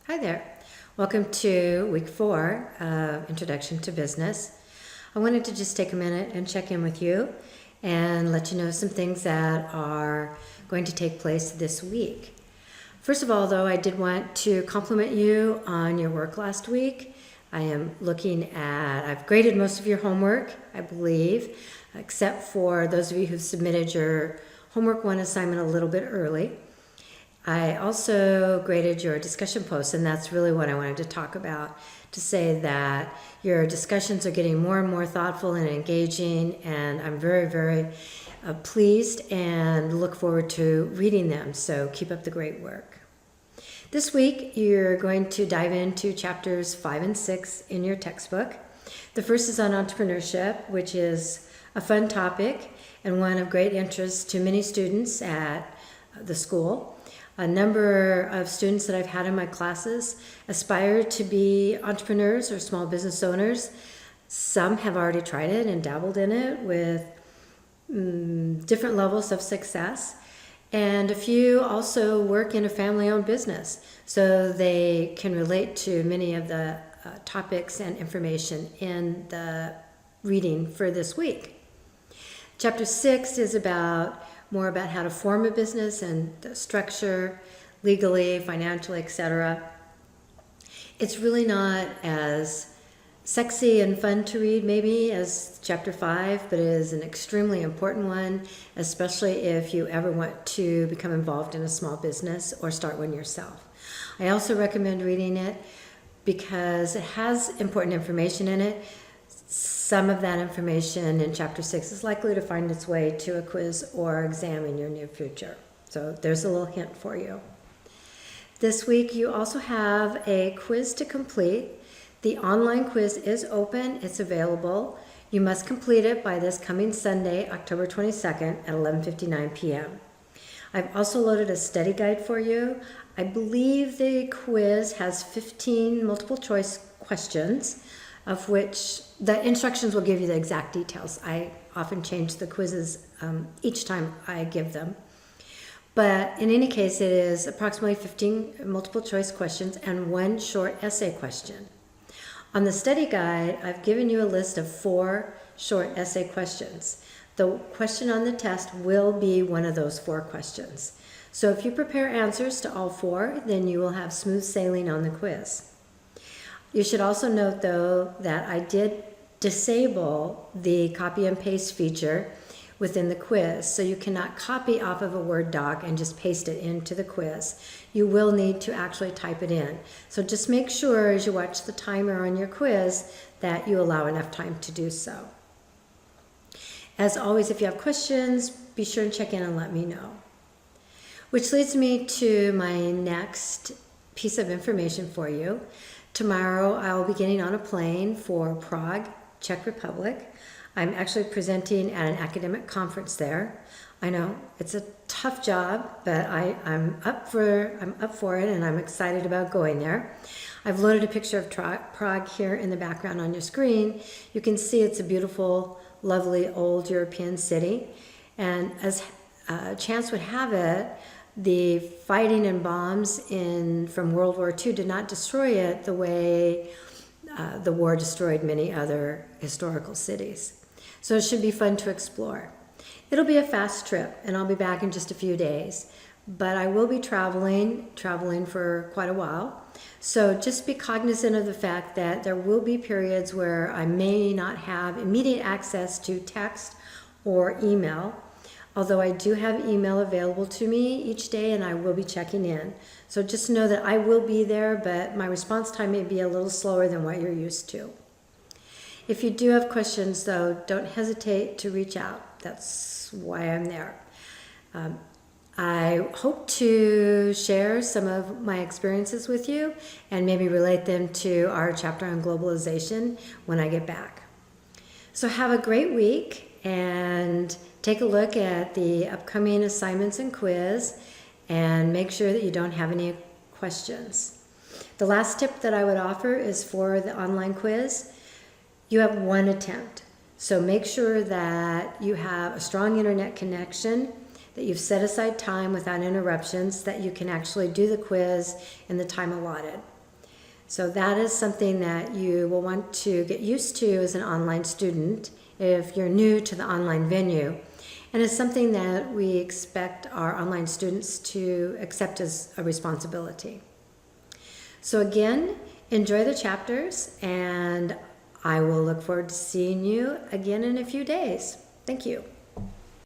Hi there. Welcome to week 4 of Introduction to Business. I wanted to just take a minute and check in with you and let you know some things that are going to take place this week. First of all, though, I did want to compliment you on your work last week. I've graded most of your homework, I believe, except for those of you who've submitted your homework 1 assignment a little bit early. I also graded your discussion posts, and that's really what I wanted to talk about, to say that your discussions are getting more and more thoughtful and engaging, and I'm very, very pleased and look forward to reading them, so keep up the great work. This week, you're going to dive into chapters 5 and 6 in your textbook. The first is on entrepreneurship, which is a fun topic and one of great interest to many students at the school. A number of students that I've had in my classes aspire to be entrepreneurs or small business owners. Some have already tried it and dabbled in it with different levels of success. And a few also work in a family-owned business, so they can relate to many of the topics and information in the reading for this week. Chapter 6 is more about how to form a business and the structure, legally, financially, etc. It's really not as sexy and fun to read maybe as chapter 5, but it is an extremely important one, especially if you ever want to become involved in a small business or start one yourself. I also recommend reading it because it has important information in it. Some of that information in chapter 6 is likely to find its way to a quiz or exam in your near future. So there's a little hint for you. This week you also have a quiz to complete. The online quiz is open, it's available. You must complete it by this coming Sunday, October 22nd at 11:59 p.m. I've also loaded a study guide for you. I believe the quiz has 15 multiple choice questions, of which the instructions will give you the exact details. I often change the quizzes each time I give them. But in any case, it is approximately 15 multiple choice questions and 1 short essay question. On the study guide, I've given you a list of 4 short essay questions. The question on the test will be one of those 4 questions. So if you prepare answers to all 4, then you will have smooth sailing on the quiz. You should also note, though, that I did disable the copy and paste feature within the quiz, so you cannot copy off of a Word doc and just paste it into the quiz. You will need to actually type it in. So just make sure as you watch the timer on your quiz that you allow enough time to do so. As always, if you have questions, be sure and check in and let me know. Which leads me to my next piece of information for you. Tomorrow I will be getting on a plane for Prague, Czech Republic. I'm actually presenting at an academic conference there. I know it's a tough job, but I'm up for it, and I'm excited about going there. I've loaded a picture of Prague here in the background on your screen. You can see it's a beautiful, lovely old European city, and as chance would have it, the fighting and bombs from World War II did not destroy it the way the war destroyed many other historical cities. So it should be fun to explore. It'll be a fast trip, and I'll be back in just a few days. But I will be traveling for quite a while. So just be cognizant of the fact that there will be periods where I may not have immediate access to text or email. Although I do have email available to me each day, and I will be checking in. So just know that I will be there, but my response time may be a little slower than what you're used to. If you do have questions, though, don't hesitate to reach out. That's why I'm there. I hope to share some of my experiences with you and maybe relate them to our chapter on globalization when I get back. So have a great week, and take a look at the upcoming assignments and quiz, and make sure that you don't have any questions. The last tip that I would offer is for the online quiz. You have 1 attempt, so make sure that you have a strong internet connection, that you've set aside time without interruptions, that you can actually do the quiz in the time allotted. So that is something that you will want to get used to as an online student if you're new to the online venue. And it's something that we expect our online students to accept as a responsibility. So again, enjoy the chapters, and I will look forward to seeing you again in a few days. Thank you.